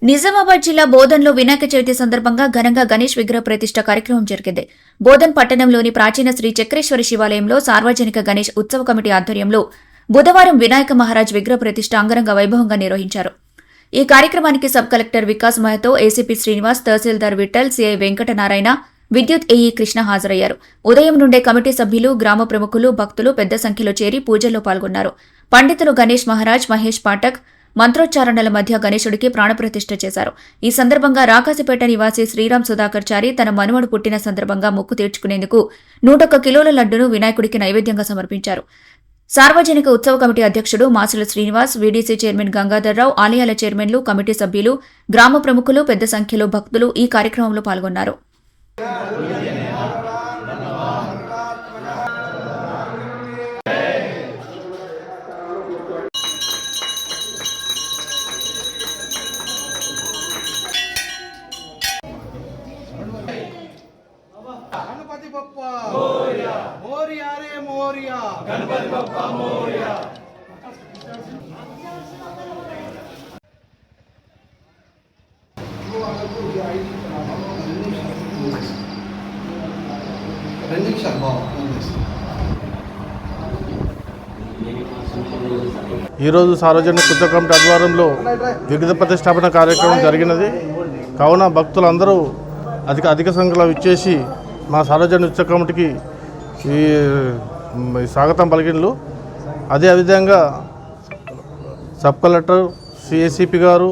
నిజామాబాద్ జిల్లా బోధన్లో వినాయక చవితి సందర్భంగా ఘనంగా గణేష్ విగ్రహ ప్రతిష్ఠ కార్యక్రమం జరిగింది. బోధన్ పట్టణంలోని ప్రాచీన శ్రీ చక్రేశ్వరి శివాలయంలో సార్వజనిక గణేష్ ఉత్సవ కమిటీ ఆధ్వర్యంలో బుధవారం వినాయక మహారాజ్ విగ్రహ ప్రతిష్ఠ అంగరంగ వైభవంగా నిర్వహించారు. ఈ కార్యక్రమానికి sub collector Vikas Mahato, ACP Srinivas, tahsildar Vittal, CI Venkatanarayana, విద్యుత్ ఏఈ కృష్ణ హాజరయ్యారు. ఉదయం నుండే కమిటీ సభ్యులు, గ్రామ ప్రముఖులు, భక్తులు పెద్ద సంఖ్యలో చేరి పూజల్లో పాల్గొన్నారు. పండితులు గణేష్ మహారాజ్, మహేష్ పాఠక్ మంత్రోచ్చారణల మధ్య గణేశుడికి ప్రాణప్రతిష్ఠ చేశారు. ఈ సందర్భంగా రాకాసిపేట నివాసి శ్రీరామ్ సుధాకర్ చారి తన మనుమడు పుట్టిన సందర్భంగా మొక్కు తీర్చుకునేందుకు 101 కిలోల లడ్డును వినాయకుడికి నైవేద్యంగా సమర్పించారు. సార్వజనిక ఉత్సవ కమిటీ అధ్యక్షుడు మాసుల శ్రీనివాస్, వీడీసీ చైర్మన్ గంగాధర్రావు, ఆలయాల చైర్మన్లు, కమిటీ సభ్యులు, గ్రామ ప్రముఖులు పెద్ద సంఖ్యలో భక్తులు ఈ కార్యక్రమంలో పాల్గొన్నారు. गणपति बप्पा मोरया मोरया रे मोरया गणपति बप्पा मोरया ఈరోజు సార్వజనిక ఉత్సవ కమిటీ ఆధ్వర్యంలో విగ్రహ ప్రతిష్టాపన కార్యక్రమం జరిగినది. కావున భక్తులందరూ అధిక సంఖ్యలో ఇచ్చేసి మా సార్వజనిక ఉత్సవ కమిటీకి ఈ స్వాగతం పలికిండ్లు. అదేవిధంగా సబ్ కలెక్టర్, సిఏసిపి గారు,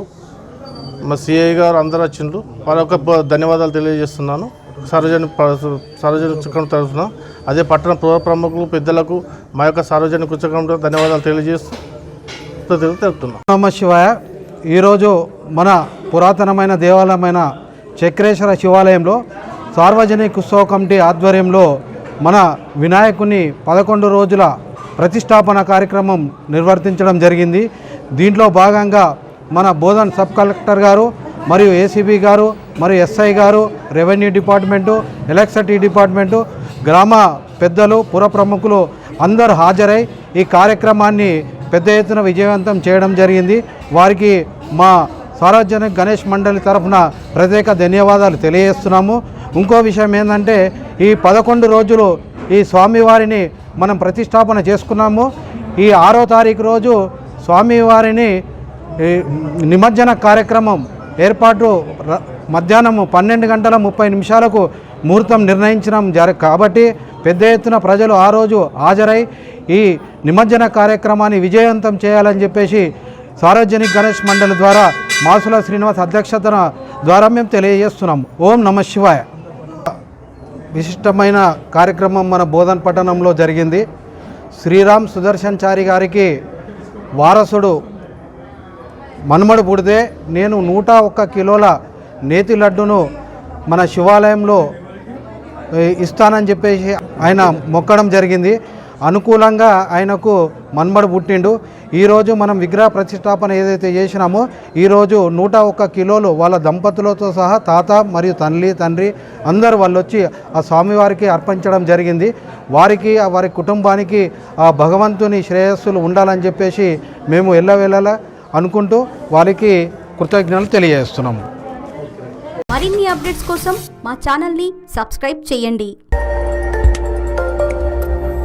మా సిఐ గారు అందరూ వచ్చిండ్రు. వాళ్ళ యొక్క ధన్యవాదాలు తెలియజేస్తున్నాను సార్వజనిక ఉత్సవ కమిటీ తరఫున. అదే పట్టణ పూర్వ ప్రముఖులు, పెద్దలకు మా యొక్క సార్వజనిక ఉత్సవ కమిటీ ధన్యవాదాలు తెలియజేస్తూ తెలుపుతున్నాం. నమః శివాయ. ఈరోజు మన పురాతనమైన దేవాలయమైన చక్రేశ్వర శివాలయంలో సార్వజనిక ఉత్సవ కమిటీ ఆధ్వర్యంలో మన వినాయకుని 11 రోజుల ప్రతిష్టాపన కార్యక్రమం నిర్వర్తించడం జరిగింది. దీంట్లో భాగంగా మన బోధన్ సబ్ కలెక్టర్ గారు మరియు ఏసీబీ గారు మరియు ఎస్ఐ గారు, రెవెన్యూ డిపార్ట్మెంటు, ఎలక్ట్రిసిటీ డిపార్ట్మెంటు, గ్రామ పెద్దలు, పుర ప్రముఖులు అందరూ హాజరై ఈ కార్యక్రమాన్ని పెద్ద ఎత్తున విజయవంతం చేయడం జరిగింది. వారికి మా సార్వజనిక గణేష్ మండలి తరఫున ప్రత్యేక ధన్యవాదాలు తెలియజేస్తున్నాము. ఇంకో విషయం ఏంటంటే, ఈ 11 రోజులు ఈ స్వామివారిని మనం ప్రతిష్టాపన చేసుకున్నాము. ఈ 6వ తారీఖు రోజు స్వామివారిని నిమజ్జన కార్యక్రమం ఏర్పాటు మధ్యాహ్నం 12:30 ముహూర్తం నిర్ణయించడం కాబట్టి పెద్ద ఎత్తున ప్రజలు ఆ రోజు హాజరై ఈ నిమజ్జన కార్యక్రమాన్ని విజయవంతం చేయాలని చెప్పేసి సార్వజనిక గణేష్ మండలి ద్వారా మాసుల శ్రీనివాస్ అధ్యక్షతన ద్వారా మేము తెలియజేస్తున్నాం. ఓం నమః శివాయ. విశిష్టమైన కార్యక్రమం మన బోధన్ పట్టణంలో జరిగింది. శ్రీరామ్ సుదర్శన్ చారి గారికి వారసుడు మనుమడు పుడితే నేను 101 కిలోల నేతి లడ్డును మన శివాలయంలో ఇస్తానని చెప్పేసి ఆయన మొక్కడం జరిగింది. అనుకూలంగా ఆయనకు మన్మడు పుట్టిండు. ఈరోజు మనం విగ్రహ ప్రతిష్టాపన ఏదైతే చేసినామో ఈరోజు 101 కిలోలు వాళ్ళ దంపతులతో సహా తాత మరియు తండ్రి అందరూ వాళ్ళు వచ్చి ఆ స్వామివారికి అర్పించడం జరిగింది. వారికి వారి కుటుంబానికి ఆ భగవంతుని శ్రేయస్సులు ఉండాలని చెప్పేసి మేము ఎల్లవేళలా అనుకుంటూ వారికి కృతజ్ఞతలు తెలియజేస్తున్నాము. మరిన్ని అప్డేట్స్ కోసం మా ఛానల్ని సబ్స్క్రైబ్ చేయండి.